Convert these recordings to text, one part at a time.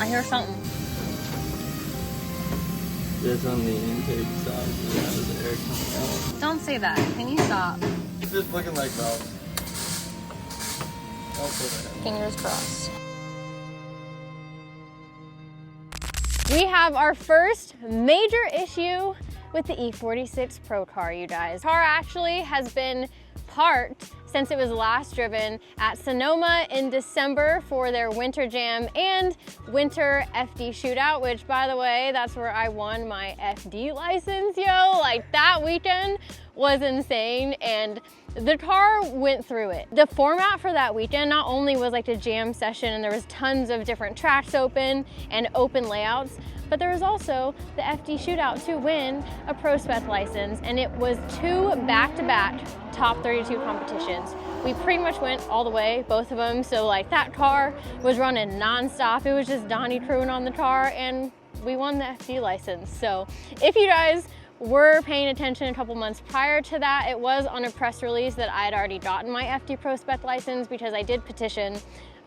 hear something. It's on the intake side. Yeah, there's air coming out. Don't say that. Can you stop? It's just looking like valves. Fingers crossed. We have our first major issue with the E46 Pro Car, you guys. The car actually has been parked since it was last driven at Sonoma in December for their Winter Jam and Winter FD shootout, which, by the way, that's where I won my FD license, yo. Like, that weekend was insane, and the car went through it. The format for that weekend not only was like a jam session and there was tons of different tracks open and open layouts, but there was also the FD shootout to win a Pro Spec license, and it was 2 back-to-back top 32 competitions. We pretty much went all the way, both of them, so like that car was running non-stop. It was just Donnie crewing on the car, and we won the FD license. So if you guys were paying attention a couple months prior to that, it was on a press release that I had already gotten my FD Pro Spec license because I did petition,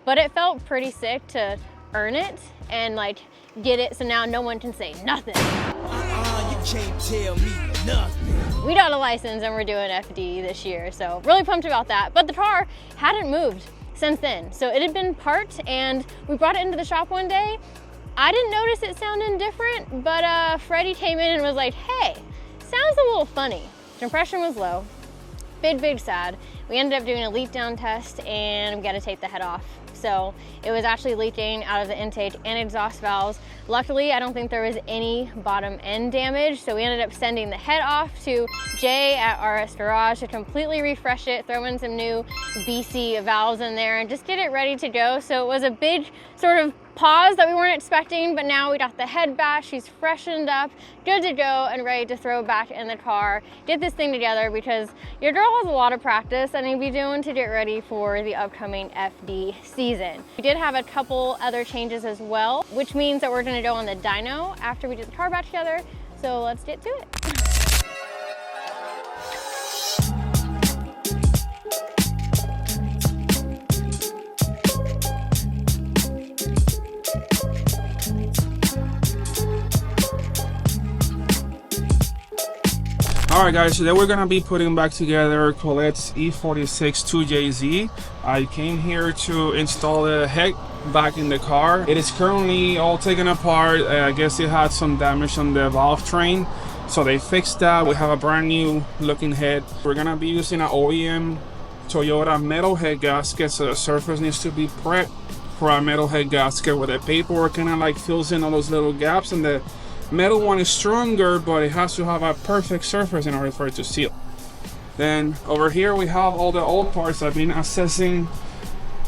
but it felt pretty sick to earn it and like get it so now no one can say nothing. You can't tell me nothing. We got a license and we're doing FD this year, so really pumped about that. But the car hadn't moved since then. So it had been parked and we brought it into the shop one day. I didn't notice it sounding different, but Freddie came in and was like, hey, sounds a little funny. Compression was low, big sad. We ended up doing a leak down test and we got to take the head off. So it was actually leaking out of the intake and exhaust valves. Luckily, I don't think there was any bottom end damage. So we ended up sending the head off to Jay at RS Garage to completely refresh it, throw in some new BC valves in there and just get it ready to go. So it was a big sort of pause that we weren't expecting, but now we got the head back. She's freshened up, good to go, and ready to throw back in the car, get this thing together, because your girl has a lot of practice I need to be doing to get ready for the upcoming FD season. We did have a couple other changes as well, which means that we're gonna go on the dyno after we get the car back together. So let's get to it. Alright guys, today we're gonna be putting back together Collette's E46 2JZ. I came here to install the head back in the car. It is currently all taken apart. I guess it had some damage on the valve train, so they fixed that. We have a brand new looking head. We're gonna be using an OEM Toyota metal head gasket, so the surface needs to be prepped for a metal head gasket where the paperwork kind of like fills in all those little gaps, and the metal one is stronger, but it has to have a perfect surface in order for it to seal. Then over here we have all the old parts. I've been assessing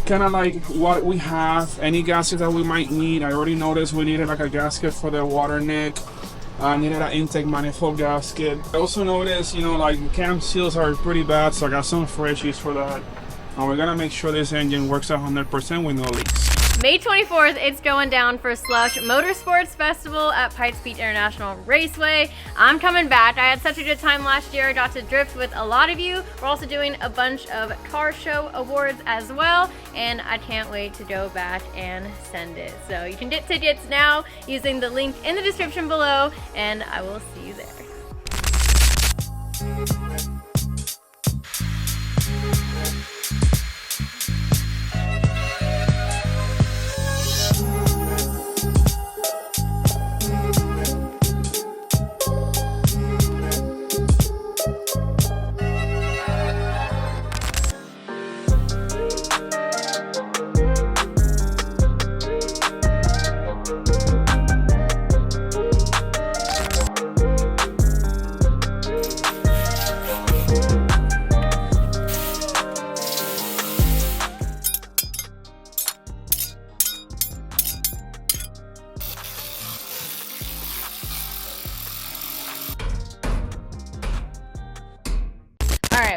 kind of like what we have, any gaskets that we might need. I already noticed we needed like a gasket for the water neck. I needed an intake manifold gasket. I also noticed, you know, like cam seals are pretty bad, so I got some freshies for that. And we're gonna make sure this engine works 100% with no leaks. May 24th, it's going down for Slush Motorsports Festival at Pikes Peak International Raceway. I'm coming back. I had such a good time last year. I got to drift with a lot of you. We're also doing a bunch of car show awards as well, and I can't wait to go back and send it. So you can get tickets now using the link in the description below, and I will see you there.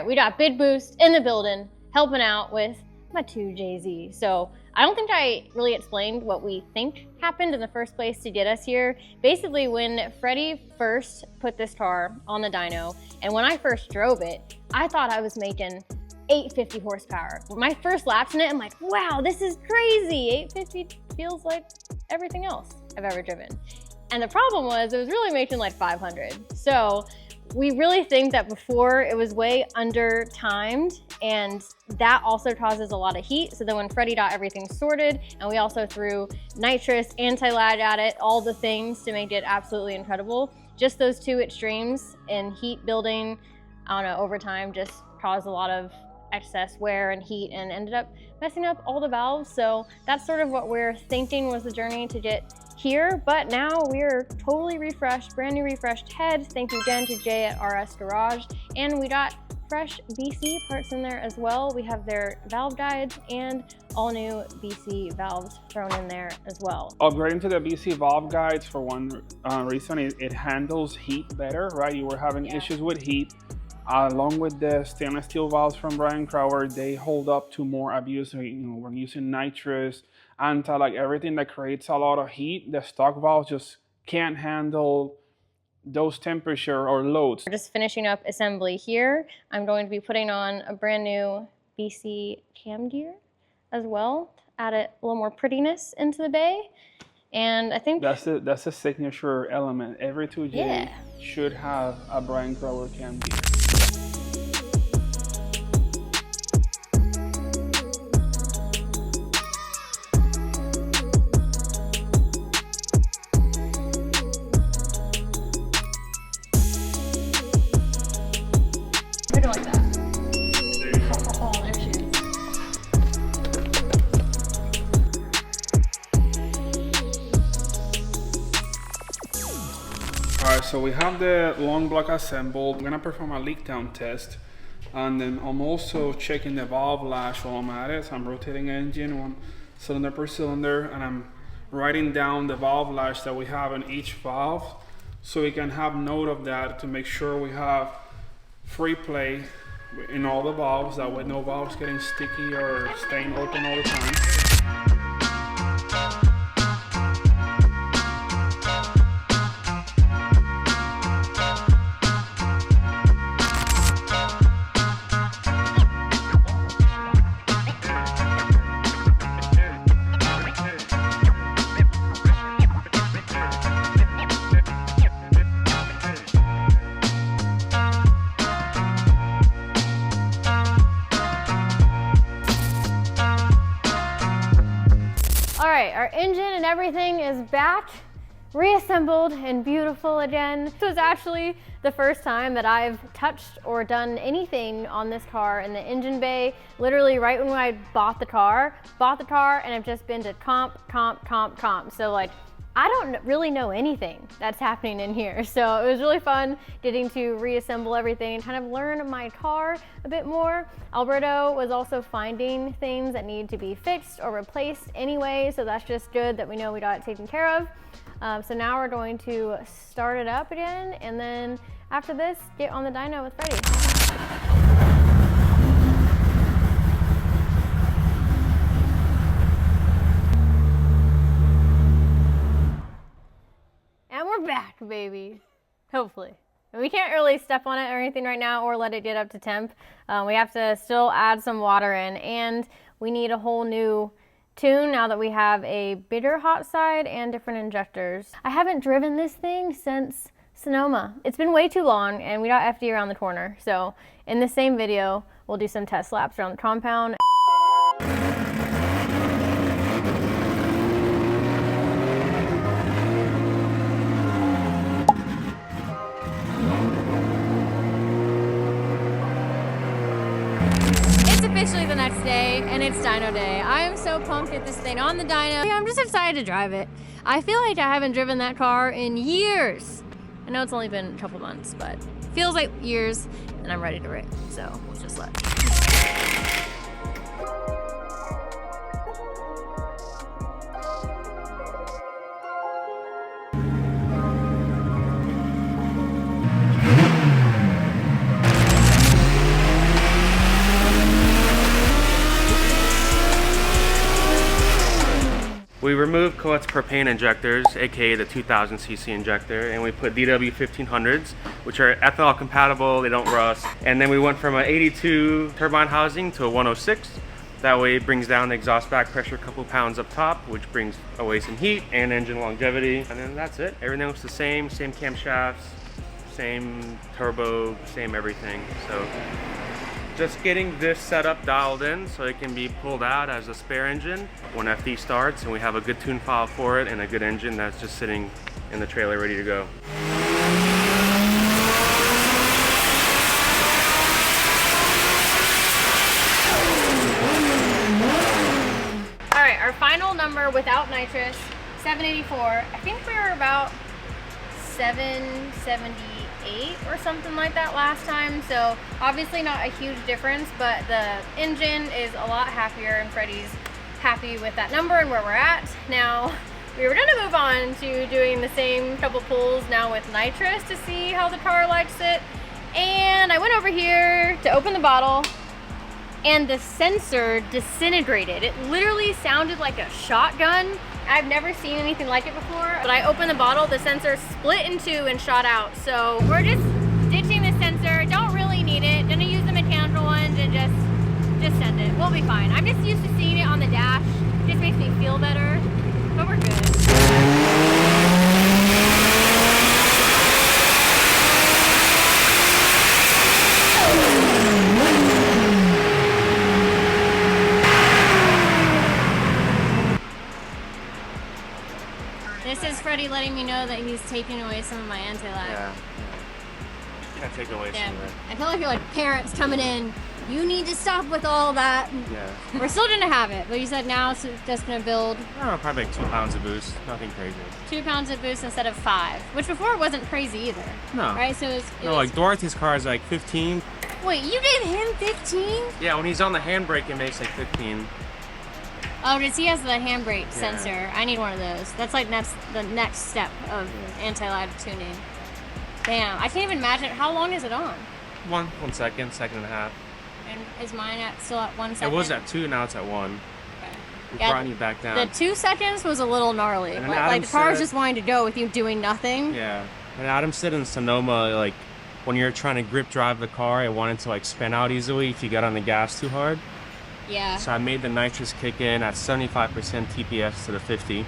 We got Big Boost in the building, helping out with my 2JZ. So I don't think I really explained what we think happened in the first place to get us here. Basically, when Freddie first put this car on the dyno, and when I first drove it, I thought I was making 850 horsepower. My first laps in it, I'm like, wow, this is crazy. 850 feels like everything else I've ever driven. And the problem was it was really making like 500. So we really think that before it was way under timed, and that also causes a lot of heat. So then when Freddie got everything sorted, and we also threw nitrous, anti-lag at it, all the things to make it absolutely incredible, just those two extremes in heat building, I don't know, over time just caused a lot of excess wear and heat and ended up messing up all the valves. So that's sort of what we're thinking was the journey to get here, but now we're totally refreshed, brand new refreshed head. Thank you again to Jay at RS Garage. And we got fresh BC parts in there as well. We have their valve guides and all new BC valves thrown in there as well. Upgrading to the BC valve guides for one reason, it handles heat better, right? You were having issues with heat. Along with the stainless steel valves from Brian Crower, they hold up to more abuse. You know, we're using nitrous, like everything that creates a lot of heat. The stock valves just can't handle those temperature or loads. We're just finishing up assembly here. I'm going to be putting on a brand new BC cam gear as well to add a little more prettiness into the bay. And I think that's a signature element. Every 2J should have a Brian Crower cam gear. Like that. Oh, there she is. Alright, so we have the long block assembled. I'm gonna perform a leak down test, and then I'm also checking the valve lash while I'm at it. So I'm rotating the engine one cylinder per cylinder, and I'm writing down the valve lash that we have in each valve, so we can have note of that to make sure we have free play in all the valves, that way no valves getting sticky or staying open all the time. Our engine and everything is back, reassembled and beautiful again. This was actually the first time that I've touched or done anything on this car in the engine bay. Literally right when I bought the car, and I've just been to comp. So like, I don't really know anything that's happening in here. So it was really fun getting to reassemble everything and kind of learn my car a bit more. Alberto was also finding things that need to be fixed or replaced anyway, so that's just good that we know we got it taken care of. So now we're going to start it up again, and then after this, get on the dyno with Freddie. And we're back, baby. Hopefully. And we can't really step on it or anything right now or let it get up to temp. We have to still add some water in, and we need a whole new tune now that we have a bigger hot side and different injectors. I haven't driven this thing since Sonoma. It's been way too long, and we got FD around the corner. So in the same video, we'll do some test laps around the compound. Officially the next day, and it's dyno day. I am so pumped to get this thing on the dyno. I'm just excited to drive it. I feel like I haven't driven that car in years. I know it's only been a couple months, but it feels like years, and I'm ready to rip. So let's just let. We removed Colette's propane injectors, aka the 2000cc injector, and we put DW 1500s, which are ethanol compatible, they don't rust. And then we went from an 82 turbine housing to a 106. That way it brings down the exhaust back pressure a couple pounds up top, which brings away some heat and engine longevity. And then that's it. Everything looks the same camshafts, same turbo, same everything. So just getting this setup dialed in so it can be pulled out as a spare engine when FD starts, and we have a good tune file for it and a good engine that's just sitting in the trailer ready to go. Our final number without nitrous, 784. I think we were about 778 or something like that last time. So obviously not a huge difference, but the engine is a lot happier and Freddie's happy with that number and where we're at. Now, we were gonna move on to doing the same couple pulls now with nitrous to see how the car likes it. And I went over here to open the bottle, and the sensor disintegrated. It literally sounded like a shotgun. I've never seen anything like it before. But I opened the bottle, the sensor split in two and shot out. So we're just ditching the sensor. Don't really need it. Gonna use the mechanical one to just send it. We'll be fine. I'm just used to seeing it on the dash. Just makes me feel better, but we're good. This is Freddie letting me know that he's taking away some of my anti-lag. Yeah. Can't take away some of it. I feel like you're like parents coming in. You need to stop with all that. Yeah. We're still gonna have it, but you said now it's just gonna build I don't know, probably like 2 pounds of boost. Nothing crazy. 2 pounds of boost instead of 5, which before wasn't crazy either. No. Right? So it was Like Dorothy's car is like 15. Wait, you gave him 15? Yeah, when he's on the handbrake, it makes like 15. Oh, does he has the handbrake sensor? I need one of those. That's like the next step of anti-lag tuning. Damn, I can't even imagine. How long is it on? 1 second, second and a half. And is mine still at 1 second? It was at 2, now it's at 1. Okay. We Yeah, brought you back down. The 2 seconds was a little gnarly. And then Like Adam the car's said- just wanting to go with you doing nothing. Yeah. And Adam said in Sonoma, like, when you're trying to grip drive the car, it wanted to like spin out easily if you got on the gas too hard. Yeah. So I made the nitrous kick in at 75% TPS to the 50.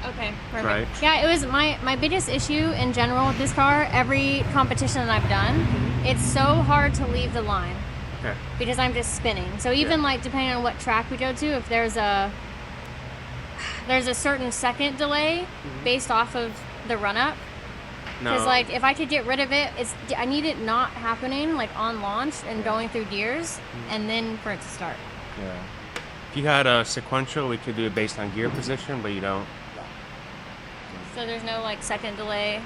Okay, perfect. Right. Yeah, it was my biggest issue in general with this car. Every competition that I've done, it's so hard to leave the line Okay. because I'm just spinning. So even like depending on what track we go to, if there's a certain second delay based off of the run up. No. Because like if I could get rid of it, I need it not happening like on launch and going through gears, and then for it to start. Yeah. If you had a sequential, we could do it based on gear position, but you don't. So there's no like second delay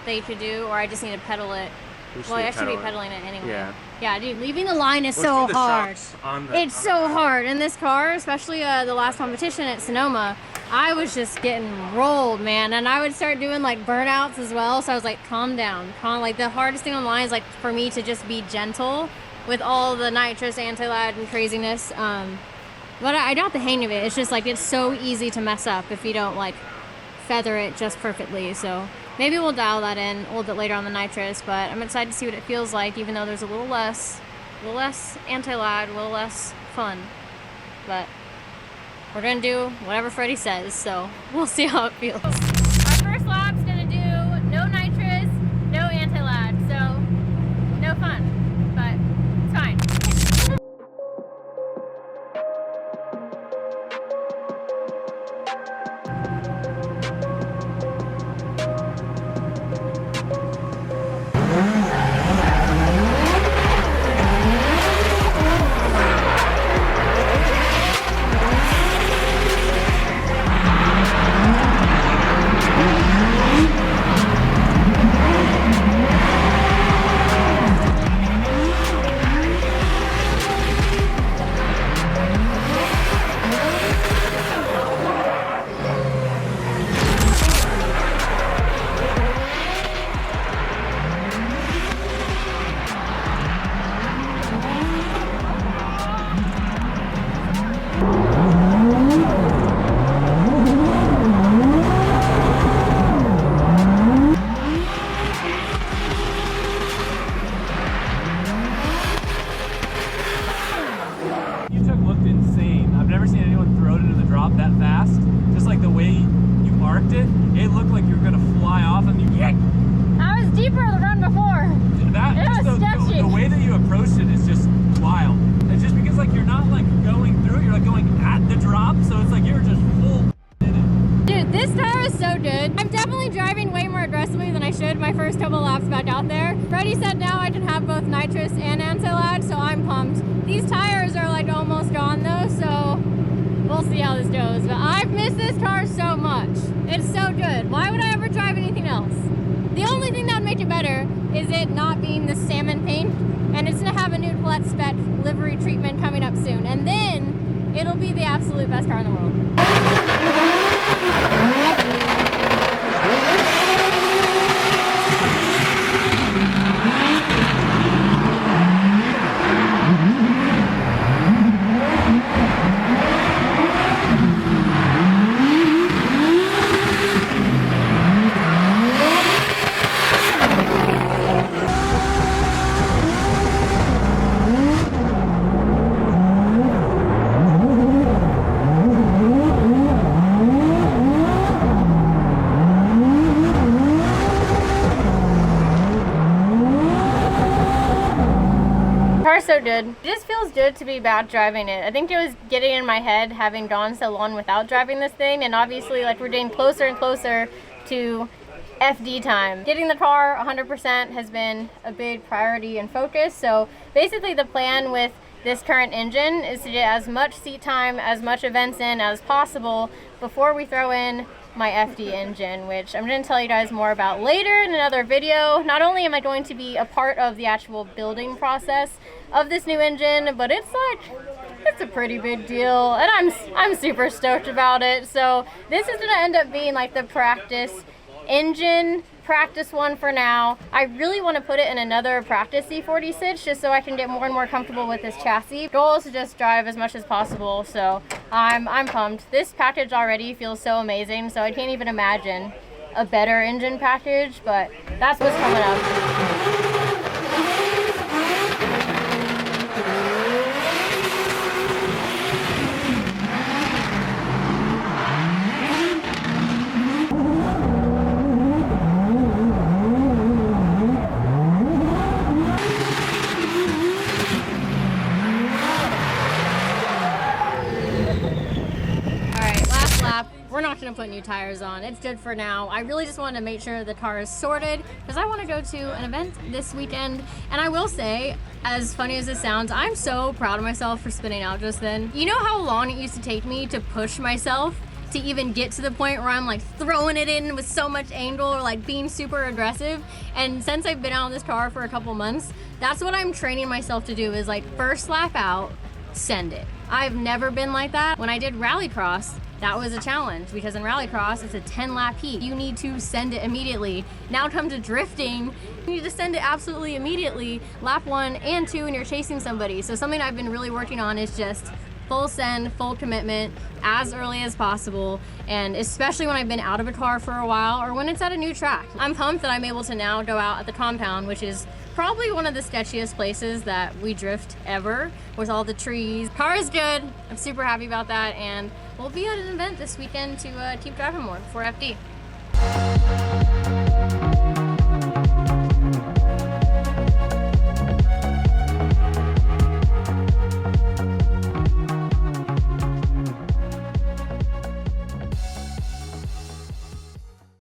that you could do, or I just need to pedal it. just Well, need I to should be pedal it. pedaling it anyway. Yeah. Yeah, dude, leaving the line is Let's so do the hard. shocks on It's so hard in this car, especially the last competition at Sonoma. I was just getting rolled, man, and I would start doing like burnouts as well. So I was like, calm down, Like the hardest thing on the line is like for me to just be gentle with all the nitrous, anti-lag, and craziness. But I got the hang of it. It's just like it's so easy to mess up if you don't like feather it just perfectly. So maybe we'll dial that in a little bit later on the nitrous. But I'm excited to see what it feels like, even though there's a little less anti-lag, a little less fun. But we're gonna do whatever Freddie says, so we'll see how it feels. Our first lap's gonna do no nitrous, no anti-lag, so no fun, but it's fine. You took drop that fast. Just like the way you marked it, it looked like you were gonna fly off and you I was deeper the run before. that It was sketchy. the way that you approached it is just wild. It's just because like you're not like going through, you're like going at the drop, so it's like you're just full in it. Dude, this tire is so good. I'm definitely driving way more aggressively than I should my first couple laps back out there. Freddie said now I can have both nitrous and anti-lag, so I'm pumped. These tires are like almost gone though, so we'll see how this goes. But I've missed this car so much. It's so good. Why would I ever drive anything else? The only thing that would make it better is it not being the salmon paint, and it's gonna have a new Collete spec livery treatment coming up soon, and then it'll be the absolute best car in the world. Car's so good. It just feels good to be back driving it. I think it was getting in my head having gone so long without driving this thing, and obviously like we're getting closer and closer to FD time. Getting the car 100% has been a big priority and focus. So basically the plan with this current engine is to get as much seat time, as much events in as possible before we throw in my FD engine, which I'm going to tell you guys more about later in another video. Not only am I going to be a part of the actual building process of this new engine, but it's a pretty big deal, and I'm super stoked about it. So this is going to end up being like the practice engine, practice one for now. I really want to put it in another practice E46 just so I can get more and more comfortable with this chassis. Goal is to just drive as much as possible, so I'm pumped. This package already feels so amazing, so I can't even imagine a better engine package, but that's what's coming up. We're not going to put new tires on. It's good for now. I really just wanted to make sure the car is sorted because I want to go to an event this weekend. And I will say, as funny as it sounds, I'm so proud of myself for spinning out just then. You know how long it used to take me to push myself to even get to the point where I'm like throwing it in with so much angle or like being super aggressive? And since I've been out in this car for a couple months, that's what I'm training myself to do, is like first lap out, send it. I've never been like that. When I did rallycross, that was a challenge because in rallycross, it's a 10-lap heat. You need to send it immediately. Now come to drifting, you need to send it absolutely immediately, lap 1 and 2 when you're chasing somebody. So something I've been really working on is just full send, full commitment as early as possible, and especially when I've been out of a car for a while or when it's at a new track. I'm pumped that I'm able to now go out at the compound, which is probably one of the sketchiest places that we drift ever, with all the trees. Car is good. I'm super happy about that, and we'll be at an event this weekend to keep driving more for FD.